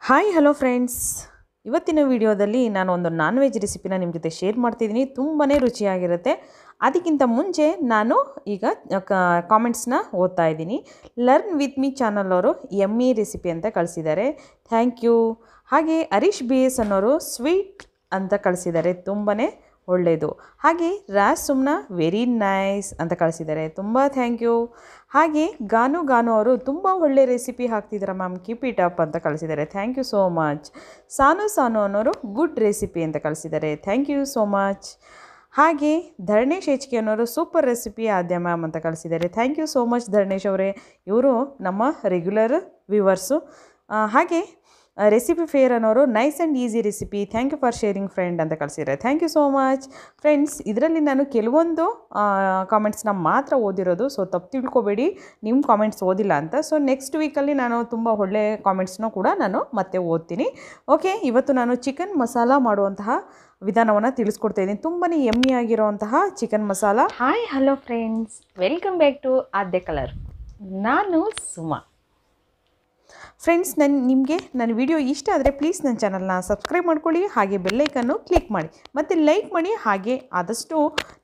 Hi hello friends, ಇವತ್ತಿನ ವಿಡಿಯೋದಲ್ಲಿ ನಾನು ಒಂದು ನಾನ್ ವೆಜ್ ರೆಸಿಪಿನ ನಿಮ್ಮ ಜೊತೆ ಶೇರ್ ಮಾಡ್ತಿದ್ದೀನಿ. ತುಂಬಾ ರುಚಿಯಾಗಿರುತ್ತೆ. ಅದಕ್ಕಿಂತ ಮುಂಚೆ ನಾನು ಈಗ ಕಾಮೆಂಟ್ಸ್ನ ಓದ್ತಾ ಇದ್ದೀನಿ. ಲರ್ನ್ ವಿತ್ ಮೀ ಚಾನಲ್ ಅವರು ಎಮ್ಮಿ ರೆಸಿಪಿ ಅಂತ ಕಳಿಸಿದ್ದಾರೆ, ಥ್ಯಾಂಕ್ ಯು. ಹಾಗೆ ಹರೀಶ್ ಬಿ ಎಸ್ ಅನ್ನೋರು ಸ್ವೀಟ್ ಅಂತ ಕಳಿಸಿದ್ದಾರೆ, ತುಂಬಾ ಒಳ್ಳೆಯದು. ಹಾಗೆ ರಾಜ್ ಸುಮ್ನ ವೆರಿ ನೈಸ್ ಅಂತ ಕಳಿಸಿದ್ದಾರೆ, ತುಂಬ ಥ್ಯಾಂಕ್ ಯು. ಹಾಗೆ ಗಾನು ಅವರು ತುಂಬ ಒಳ್ಳೆ ರೆಸಿಪಿ ಹಾಕ್ತಿದ್ದಾರೆ ಮ್ಯಾಮ್, ಕೀಪ್ ಇಟ್ ಅಪ್ ಅಂತ ಕಳಿಸಿದ್ದಾರೆ, ಥ್ಯಾಂಕ್ ಯು ಸೋ ಮಚ್. ಸಾನು ಅನ್ನೋರು ಗುಡ್ ರೆಸಿಪಿ ಅಂತ ಕಳಿಸಿದ್ದಾರೆ, ಥ್ಯಾಂಕ್ ಯು ಸೋ ಮಚ್. ಹಾಗೆ ಧರಣೇಶ್ HK ಅನ್ನೋರು ಸೂಪರ್ ರೆಸಿಪಿ ಆದ್ಯ ಮ್ಯಾಮ್ ಅಂತ ಕಳಿಸಿದ್ದಾರೆ, thank you so much Dharanesh ಅವರೇ, ಇವರು ನಮ್ಮ ರೆಗ್ಯುಲರ್ ವ್ಯೂವರ್ಸು. ಹಾಗೆ ರೆಸಿಪಿ ಫೇರ್ ಅನ್ನೋರು nice and easy recipe, thank you for sharing friend ಅಂತ ಕಳಿಸಿದ್ದಾರೆ, thank you so much. Friends, ಇದರಲ್ಲಿ ನಾನು ಕೆಲವೊಂದು ಕಾಮೆಂಟ್ಸ್ನ ಮಾತ್ರ ಓದಿರೋದು, ಸೊ ತಪ್ಪು ತಿಳ್ಕೊಬೇಡಿ ನಿಮ್ಮ ಕಾಮೆಂಟ್ಸ್ ಓದಿಲ್ಲ ಅಂತ. ಸೊ ನೆಕ್ಸ್ಟ್ ವೀಕಲ್ಲಿ ನಾನು ತುಂಬ ಒಳ್ಳೆ ಕಾಮೆಂಟ್ಸ್ನ ಕೂಡ ನಾನು ಮತ್ತೆ ಓದ್ತೀನಿ. ಓಕೆ, ಇವತ್ತು ನಾನು ಚಿಕನ್ ಮಸಾಲ ಮಾಡುವಂತಹ ವಿಧಾನವನ್ನು ತಿಳಿಸ್ಕೊಡ್ತಾ ಇದ್ದೀನಿ. ತುಂಬಾ ಯಮ್ಮಿ ಆಗಿರೋವಂತಹ chicken masala. Hi hello friends, welcome back to Aadya colour. ನಾನು ಸುಮಾ. ಫ್ರೆಂಡ್ಸ್, ನಿಮಗೆ ನನ್ನ ವಿಡಿಯೋ ಇಷ್ಟ ಆದರೆ ಪ್ಲೀಸ್ ನನ್ನ ಚಾನಲ್ನ ಸಬ್ಸ್ಕ್ರೈಬ್ ಮಾಡ್ಕೊಳ್ಳಿ, ಹಾಗೆ ಬೆಲ್ಲೈಕನ್ನು ಕ್ಲಿಕ್ ಮಾಡಿ ಮತ್ತು ಲೈಕ್ ಮಾಡಿ, ಹಾಗೆ ಆದಷ್ಟು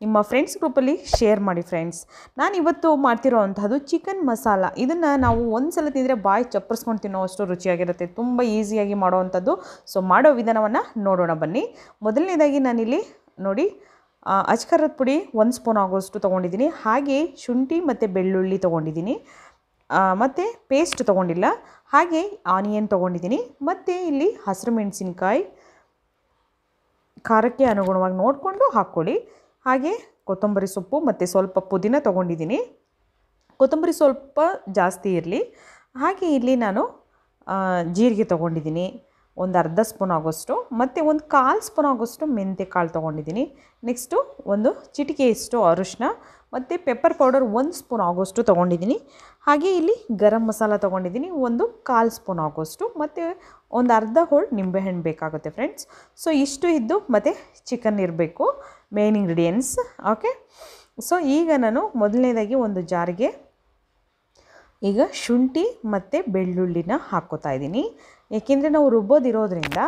ನಿಮ್ಮ ಫ್ರೆಂಡ್ಸ್ ಗ್ರೂಪಲ್ಲಿ ಶೇರ್ ಮಾಡಿ. ಫ್ರೆಂಡ್ಸ್, ನಾನು ಇವತ್ತು ಮಾಡ್ತಿರೋ ಅಂಥದ್ದು ಚಿಕನ್ ಮಸಾಲ. ಇದನ್ನು ನಾವು ಒಂದು ಸಲ ತಿಂದರೆ ಬಾಯಿ ಚಪ್ಪರಿಸ್ಕೊಂಡು ತಿನ್ನೋ ಅಷ್ಟು ರುಚಿಯಾಗಿರುತ್ತೆ, ತುಂಬ ಈಸಿಯಾಗಿ ಮಾಡೋವಂಥದ್ದು. ಸೊ ಮಾಡೋ ವಿಧಾನವನ್ನು ನೋಡೋಣ ಬನ್ನಿ. ಮೊದಲನೇದಾಗಿ ನಾನಿಲ್ಲಿ ನೋಡಿ ಅಚ್ಕಾರದ ಪುಡಿ 1 ಸ್ಪೂನ್ ಆಗೋಷ್ಟು ತೊಗೊಂಡಿದ್ದೀನಿ. ಹಾಗೆ ಶುಂಠಿ ಮತ್ತು ಬೆಳ್ಳುಳ್ಳಿ ತೊಗೊಂಡಿದ್ದೀನಿ, ಮತ್ತು ಪೇಸ್ಟ್ ತೊಗೊಂಡಿಲ್ಲ. ಹಾಗೆ ಆನಿಯನ್ ತೊಗೊಂಡಿದ್ದೀನಿ, ಮತ್ತು ಇಲ್ಲಿ ಹಸಿರು ಮೆಣಸಿನ್ಕಾಯಿ ಖಾರಕ್ಕೆ ಅನುಗುಣವಾಗಿ ನೋಡಿಕೊಂಡು ಹಾಕ್ಕೊಳ್ಳಿ. ಹಾಗೆ ಕೊತ್ತಂಬರಿ ಸೊಪ್ಪು ಮತ್ತು ಸ್ವಲ್ಪ ಪುದೀನ ತೊಗೊಂಡಿದ್ದೀನಿ, ಕೊತ್ತಂಬರಿ ಸ್ವಲ್ಪ ಜಾಸ್ತಿ ಇರಲಿ. ಹಾಗೆ ಇಲ್ಲಿ ನಾನು ಜೀರಿಗೆ ತೊಗೊಂಡಿದ್ದೀನಿ, ಒಂದು ಅರ್ಧ ಸ್ಪೂನ್ ಆಗೋಷ್ಟು, ಮತ್ತು ಒಂದು 1/4 ಸ್ಪೂನ್ ಆಗೋಷ್ಟು ಮೆಂತ್ಯ ಕಾಳು ತೊಗೊಂಡಿದ್ದೀನಿ. ನೆಕ್ಸ್ಟು ಒಂದು ಚಿಟಿಕೆಯಷ್ಟು ಅರಿಶಿನ ಮತ್ತು ಪೆಪ್ಪರ್ ಪೌಡರ್ 1 ಸ್ಪೂನ್ ಆಗೋಷ್ಟು ತೊಗೊಂಡಿದ್ದೀನಿ. ಹಾಗೆ ಇಲ್ಲಿ ಗರಂ ಮಸಾಲ ತೊಗೊಂಡಿದ್ದೀನಿ, ಒಂದು 1/4 ಸ್ಪೂನ್ ಆಗೋಷ್ಟು, ಮತ್ತು ಒಂದು ಅರ್ಧ ಹೋಳು ನಿಂಬೆಹಣ್ಣು ಬೇಕಾಗುತ್ತೆ ಫ್ರೆಂಡ್ಸ್. ಸೊ ಇಷ್ಟು ಇದ್ದು ಮತ್ತು ಚಿಕನ್ ಇರಬೇಕು, ಮೇನ್ ಇಂಗ್ರೀಡಿಯೆಂಟ್ಸ್. ಓಕೆ, ಸೊ ಈಗ ನಾನು ಮೊದಲನೇದಾಗಿ ಒಂದು ಜಾರಿಗೆ ಈಗ ಶುಂಠಿ ಮತ್ತು ಬೆಳ್ಳುಳ್ಳಿನ ಹಾಕ್ಕೋತಾ ಇದ್ದೀನಿ. ಏಕೆಂದರೆ ನಾವು ರುಬ್ಬೋದಿರೋದ್ರಿಂದ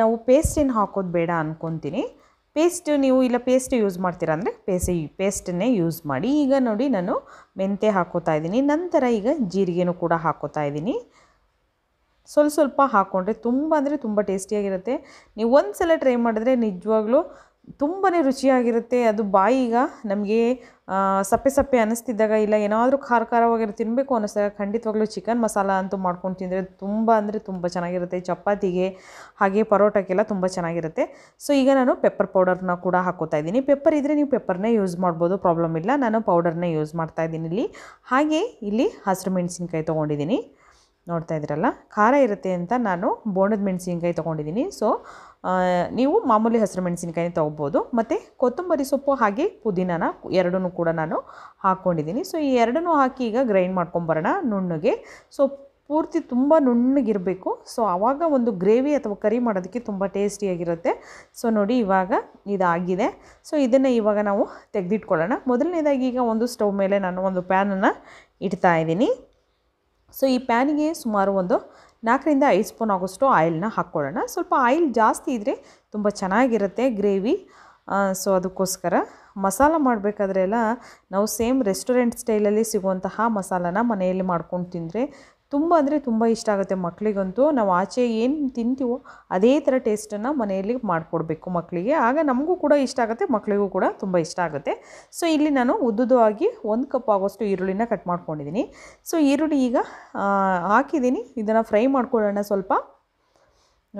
ನಾವು ಪೇಸ್ಟ್ ಏನು ಹಾಕೋದು ಬೇಡ ಅಂದ್ಕೊತೀನಿ. ಪೇಸ್ಟ್ ನೀವು ಇಲ್ಲ ಪೇಸ್ಟ್ ಯೂಸ್ ಮಾಡ್ತೀರಾ ಅಂದರೆ ಪೇಸ್ಟನ್ನೇ ಯೂಸ್ ಮಾಡಿ. ಈಗ ನೋಡಿ ನಾನು ಮೆಂತ್ಯ ಹಾಕ್ಕೋತಾ ಇದ್ದೀನಿ, ನಂತರ ಈಗ ಜೀರಿಗೆನೂ ಕೂಡ ಹಾಕ್ಕೋತಾ ಇದ್ದೀನಿ. ಸ್ವಲ್ಪ ಹಾಕ್ಕೊಂಡ್ರೆ ತುಂಬ ಅಂದರೆ ತುಂಬ ಟೇಸ್ಟಿಯಾಗಿರುತ್ತೆ. ನೀವು ಒಂದು ಸಲ ಟ್ರೈ ಮಾಡಿದ್ರೆ ನಿಜವಾಗ್ಲೂ ತುಂಬಾ ರುಚಿಯಾಗಿರುತ್ತೆ. ಅದು ಬಾಯಿಗ ನಮಗೆ ಸಪ್ಪೆ ಅನ್ನಿಸ್ತಿದ್ದಾಗ, ಇಲ್ಲ ಏನಾದರೂ ಖಾರವಾಗಿರೋ ತಿನ್ನಬೇಕು ಅನ್ನಿಸ್ದಾಗ ಖಂಡಿತವಾಗ್ಲೂ ಚಿಕನ್ ಮಸಾಲ ಅಂತೂ ಮಾಡ್ಕೊಂಡು ತಿಂದರೆ ತುಂಬ ಅಂದರೆ ತುಂಬ ಚೆನ್ನಾಗಿರುತ್ತೆ. ಚಪಾತಿಗೆ ಹಾಗೆ ಪರೋಟಕ್ಕೆಲ್ಲ ತುಂಬ ಚೆನ್ನಾಗಿರುತ್ತೆ. ಸೊ ಈಗ ನಾನು ಪೆಪ್ಪರ್ ಪೌಡರ್ನ ಕೂಡ ಹಾಕ್ಕೋತಾ ಇದ್ದೀನಿ. ಪೆಪ್ಪರ್ ಇದ್ದರೆ ನೀವು ಪೆಪ್ಪರ್ನೇ ಯೂಸ್ ಮಾಡ್ಬೋದು, ಪ್ರಾಬ್ಲಮ್ ಇಲ್ಲ. ನಾನು ಪೌಡರ್ನೇ ಯೂಸ್ ಮಾಡ್ತಾ ಇದ್ದೀನಿ ಇಲ್ಲಿ. ಹಾಗೆ ಇಲ್ಲಿ ಹಸಿರು ಮೆಣಸಿನ್ಕಾಯಿ ತೊಗೊಂಡಿದ್ದೀನಿ, ನೋಡ್ತಾ ಇದ್ದೀರಲ್ಲ, ಖಾರ ಇರುತ್ತೆ ಅಂತ ನಾನು ಬೋಂಡದ ಮೆಣಸಿನ್ಕಾಯಿ ತೊಗೊಂಡಿದ್ದೀನಿ. ಸೊ ನೀವು ಮಾಮೂಲಿ ಹಸಿರು ಮೆಣಸಿನ್ಕಾಯಿ ತೊಗೋಬೋದು. ಮತ್ತು ಕೊತ್ತಂಬರಿ ಸೊಪ್ಪು ಹಾಗೆ ಪುದೀನನ ಎರಡನ್ನೂ ಕೂಡ ನಾನು ಹಾಕ್ಕೊಂಡಿದ್ದೀನಿ. ಸೊ ಈ ಎರಡನ್ನೂ ಹಾಕಿ ಈಗ ಗ್ರೈಂಡ್ ಮಾಡ್ಕೊಂಬರೋಣ ನುಣ್ಣಗೆ. ಸೊ ಪೂರ್ತಿ ತುಂಬ ನುಣ್ಣಗಿರಬೇಕು. ಸೊ ಆವಾಗ ಒಂದು ಗ್ರೇವಿ ಅಥವಾ ಕರಿ ಮಾಡೋದಕ್ಕೆ ತುಂಬ ಟೇಸ್ಟಿಯಾಗಿರುತ್ತೆ. ಸೊ ನೋಡಿ ಇವಾಗ ಇದಾಗಿದೆ. ಸೊ ಇದನ್ನು ಇವಾಗ ನಾವು ತೆಗೆದಿಟ್ಕೊಳ್ಳೋಣ. ಮೊದಲನೇದಾಗಿ ಈಗ ಒಂದು ಸ್ಟವ್ ಮೇಲೆ ನಾನು ಒಂದು ಪ್ಯಾನನ್ನು ಇಡ್ತಾ ಇದ್ದೀನಿ. ಸೊ ಈ ಪ್ಯಾನಿಗೆ ಸುಮಾರು ಒಂದು 4ರಿಂದ 5 ಸ್ಪೂನ್ ಆಗೋಷ್ಟು ಆಯಿಲ್ನ ಹಾಕ್ಕೊಳ್ಳೋಣ. ಸ್ವಲ್ಪ ಆಯಿಲ್ ಜಾಸ್ತಿ ಇದ್ದರೆ ತುಂಬ ಚೆನ್ನಾಗಿರುತ್ತೆ ಗ್ರೇವಿ. ಸೊ ಅದಕ್ಕೋಸ್ಕರ ಮಸಾಲ ಮಾಡಬೇಕಾದ್ರೆ ಎಲ್ಲ ನಾವು ಸೇಮ್ ರೆಸ್ಟೋರೆಂಟ್ ಸ್ಟೈಲಲ್ಲಿ ಸಿಗುವಂತಹ ಮಸಾಲನ ಮನೆಯಲ್ಲಿ ಮಾಡ್ಕೊಂಡು ತಿಂದರೆ ತುಂಬ ಅಂದರೆ ತುಂಬ ಇಷ್ಟ ಆಗುತ್ತೆ ಮಕ್ಕಳಿಗಂತೂ. ನಾವು ಆಚೆ ಏನು ತಿಂತೀವೋ ಅದೇ ಥರ ಟೇಸ್ಟನ್ನು ಮನೆಯಲ್ಲಿ ಮಾಡಿಕೊಡ್ಬೇಕು ಮಕ್ಕಳಿಗೆ, ಆಗ ನಮಗೂ ಕೂಡ ಇಷ್ಟ ಆಗುತ್ತೆ, ಮಕ್ಕಳಿಗೂ ಕೂಡ ತುಂಬ ಇಷ್ಟ ಆಗುತ್ತೆ. ಸೊ ಇಲ್ಲಿ ನಾನು ಉದ್ದುದಾಗಿ 1 ಕಪ್ ಆಗೋಷ್ಟು ಈರುಳ್ಳಿನ ಕಟ್ ಮಾಡ್ಕೊಂಡಿದ್ದೀನಿ. ಸೊ ಈರುಳ್ಳಿ ಈಗ ಹಾಕಿದ್ದೀನಿ, ಇದನ್ನು ಫ್ರೈ ಮಾಡ್ಕೊಳ್ಳೋಣ. ಸ್ವಲ್ಪ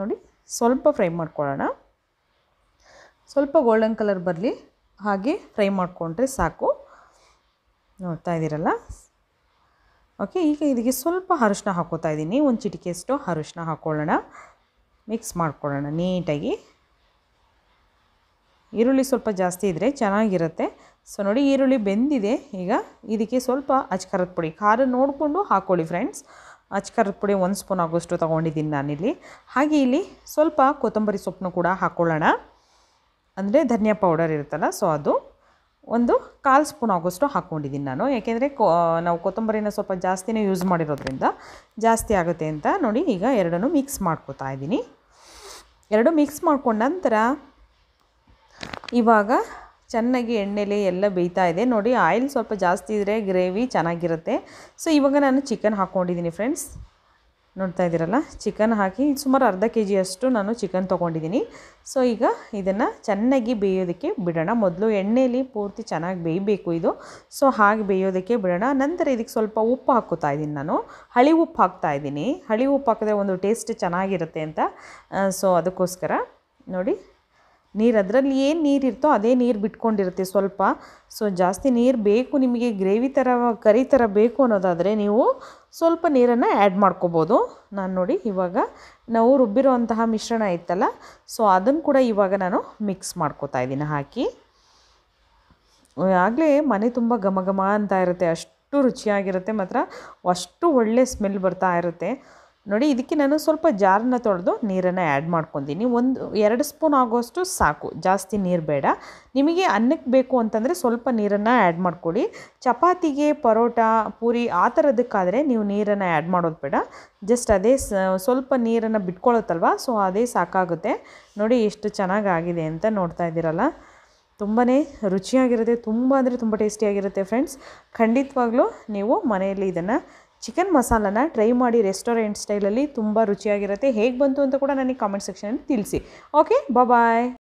ನೋಡಿ, ಸ್ವಲ್ಪ ಫ್ರೈ ಮಾಡ್ಕೊಳ್ಳೋಣ, ಸ್ವಲ್ಪ ಗೋಲ್ಡನ್ ಕಲರ್ ಬರಲಿ ಹಾಗೆ ಫ್ರೈ ಮಾಡಿಕೊಂಡ್ರೆ ಸಾಕು. ನೋಡ್ತಾ ಇದ್ದೀರಲ್ಲ. ಓಕೆ, ಈಗ ಇದಕ್ಕೆ ಸ್ವಲ್ಪ ಅರಿಶಿನ ಹಾಕ್ಕೋತಾ ಇದ್ದೀನಿ, ಒಂದು ಚಿಟಿಕೆಯಷ್ಟು ಅರಿಶಿನ ಹಾಕ್ಕೊಳ್ಳೋಣ, ಮಿಕ್ಸ್ ಮಾಡ್ಕೊಳ್ಳೋಣ ನೀಟಾಗಿ. ಈರುಳ್ಳಿ ಸ್ವಲ್ಪ ಜಾಸ್ತಿ ಇದ್ದರೆ ಚೆನ್ನಾಗಿರುತ್ತೆ. ಸೊ ನೋಡಿ ಈರುಳ್ಳಿ ಬೆಂದಿದೆ. ಈಗ ಇದಕ್ಕೆ ಸ್ವಲ್ಪ ಅಚ್ಕಾರದ ಪುಡಿ, ಖಾರ ನೋಡಿಕೊಂಡು ಹಾಕ್ಕೊಳ್ಳಿ ಫ್ರೆಂಡ್ಸ್. ಅಚ್ಕಾರದ ಪುಡಿ 1 ಸ್ಪೂನ್ ಆಗೋಷ್ಟು ತೊಗೊಂಡಿದ್ದೀನಿ ನಾನಿಲ್ಲಿ. ಹಾಗೆ ಇಲ್ಲಿ ಸ್ವಲ್ಪ ಕೊತ್ತಂಬರಿ ಸೊಪ್ಪನ್ನು ಕೂಡ ಹಾಕ್ಕೊಳ್ಳೋಣ, ಅಂದರೆ ಧನಿಯಾ ಪೌಡರ್ ಇರುತ್ತಲ್ಲ, ಸೊ ಅದು ಒಂದು 1/4 ಸ್ಪೂನ್ ಆಗೋಷ್ಟು ಹಾಕ್ಕೊಂಡಿದ್ದೀನಿ ನಾನು. ಯಾಕೆಂದರೆ ನಾವು ಕೊತ್ತಂಬರಿನ ಸ್ವಲ್ಪ ಜಾಸ್ತಿನೇ ಯೂಸ್ ಮಾಡಿರೋದ್ರಿಂದ ಜಾಸ್ತಿ ಆಗುತ್ತೆ ಅಂತ. ನೋಡಿ ಈಗ ಎರಡನ್ನೂ ಮಿಕ್ಸ್ ಮಾಡ್ಕೊತಾ ಇದ್ದೀನಿ. ಎರಡು ಮಿಕ್ಸ್ ಮಾಡ್ಕೊಂಡ ನಂತರ ಇವಾಗ ಚೆನ್ನಾಗಿ ಎಣ್ಣೆಲಿ ಎಲ್ಲ ಬೇಯ್ತಾ ಇದೆ. ನೋಡಿ ಆಯಿಲ್ ಸ್ವಲ್ಪ ಜಾಸ್ತಿ ಇದ್ದರೆ ಗ್ರೇವಿ ಚೆನ್ನಾಗಿರುತ್ತೆ. ಸೊ ಇವಾಗ ನಾನು ಚಿಕನ್ ಹಾಕ್ಕೊಂಡಿದ್ದೀನಿ ಫ್ರೆಂಡ್ಸ್. ನೋಡ್ತಾ ಇದ್ದೀರಲ್ಲ, ಚಿಕನ್ ಹಾಕಿ ಸುಮಾರು ಅರ್ಧ kg ಅಷ್ಟು ನಾನು ಚಿಕನ್ ತೊಗೊಂಡಿದ್ದೀನಿ. ಸೊ ಈಗ ಇದನ್ನು ಚೆನ್ನಾಗಿ ಬೇಯೋದಕ್ಕೆ ಬಿಡೋಣ. ಮೊದಲು ಎಣ್ಣೆಯಲ್ಲಿ ಪೂರ್ತಿ ಚೆನ್ನಾಗಿ ಬೇಯಬೇಕು ಇದು. ಸೊ ಹಾಗೆ ಬೇಯೋದಕ್ಕೆ ಬಿಡೋಣ. ನಂತರ ಇದಕ್ಕೆ ಸ್ವಲ್ಪ ಉಪ್ಪು ಹಾಕ್ಕೋತಾ ಇದ್ದೀನಿ ನಾನು. ಹಳಿ ಉಪ್ಪು ಹಾಕ್ತಾಯಿದ್ದೀನಿ. ಹಳಿ ಉಪ್ಪು ಹಾಕಿದ್ರೆ ಒಂದು ಟೇಸ್ಟ್ ಚೆನ್ನಾಗಿರುತ್ತೆ ಅಂತ. ಸೊ ಅದಕ್ಕೋಸ್ಕರ ನೋಡಿ, ನೀರು ಅದರಲ್ಲಿ ಏನು ನೀರಿರ್ತೋ ಅದೇ ನೀರು ಬಿಟ್ಕೊಂಡಿರುತ್ತೆ ಸ್ವಲ್ಪ. ಸೊ ಜಾಸ್ತಿ ನೀರು ಬೇಕು ನಿಮಗೆ, ಗ್ರೇವಿ ಥರ ಕರಿ ಥರ ಬೇಕು ಅನ್ನೋದಾದರೆ ನೀವು ಸ್ವಲ್ಪ ನೀರನ್ನು ಆ್ಯಡ್ ಮಾಡ್ಕೋಬೋದು. ನಾನು ನೋಡಿ ಇವಾಗ ನಾವು ರುಬ್ಬಿರೋಂತಹ ಮಿಶ್ರಣ ಇತ್ತಲ್ಲ, ಸೊ ಅದನ್ನು ಕೂಡ ಇವಾಗ ನಾನು ಮಿಕ್ಸ್ ಮಾಡ್ಕೋತಾ ಇದ್ದೀನಿ ಹಾಕಿ. ಆಗಲೇ ಮನೆ ತುಂಬ ಘಮ ಘಮ ಅಂತ ಇರುತ್ತೆ, ಅಷ್ಟು ರುಚಿಯಾಗಿರುತ್ತೆ, ಮಾತ್ರ ಅಷ್ಟು ಒಳ್ಳೆ ಸ್ಮೆಲ್ ಬರ್ತಾ ಇರುತ್ತೆ. ನೋಡಿ ಇದಕ್ಕೆ ನಾನು ಸ್ವಲ್ಪ ಜಾರನ್ನ ತೊಳೆದು ನೀರನ್ನು ಆ್ಯಡ್ ಮಾಡ್ಕೊತೀನಿ. 2 ಸ್ಪೂನ್ ಆಗೋಷ್ಟು ಸಾಕು, ಜಾಸ್ತಿ ನೀರು ಬೇಡ. ನಿಮಗೆ ಅನ್ನಕ್ಕೆ ಬೇಕು ಅಂತಂದರೆ ಸ್ವಲ್ಪ ನೀರನ್ನು ಆ್ಯಡ್ ಮಾಡ್ಕೊಳ್ಳಿ. ಚಪಾತಿಗೆ, ಪರೋಟ, ಪೂರಿ ಆ ಥರದಕ್ಕಾದರೆ ನೀವು ನೀರನ್ನು ಆ್ಯಡ್ ಮಾಡೋದು ಬೇಡ. ಜಸ್ಟ್ ಅದೇ ಸ್ವಲ್ಪ ನೀರನ್ನು ಬಿಟ್ಕೊಳ್ಳುತ್ತಲ್ವ, ಸೊ ಅದೇ ಸಾಕಾಗುತ್ತೆ. ನೋಡಿ ಎಷ್ಟು ಚೆನ್ನಾಗಾಗಿದೆ ಅಂತ ನೋಡ್ತಾ ಇದ್ದೀರಲ್ಲ, ತುಂಬಾ ರುಚಿಯಾಗಿರುತ್ತೆ, ತುಂಬ ಅಂದರೆ ತುಂಬ ಟೇಸ್ಟಿಯಾಗಿರುತ್ತೆ ಫ್ರೆಂಡ್ಸ್. ಖಂಡಿತವಾಗ್ಲೂ ನೀವು ಮನೆಯಲ್ಲಿ ಇದನ್ನು ಚಿಕನ್ ಮಸಾಲನ ಟ್ರೈ ಮಾಡಿ. ರೆಸ್ಟೋರೆಂಟ್ ಸ್ಟೈಲಲ್ಲಿ ತುಂಬ ರುಚಿಯಾಗಿರುತ್ತೆ. ಹೇಗೆ ಬಂತು ಅಂತ ಕೂಡ ನನಗೆ ಕಾಮೆಂಟ್ ಸೆಕ್ಷನಲ್ಲಿ ತಿಳಿಸಿ. ಓಕೆ, ಬಾಯ್.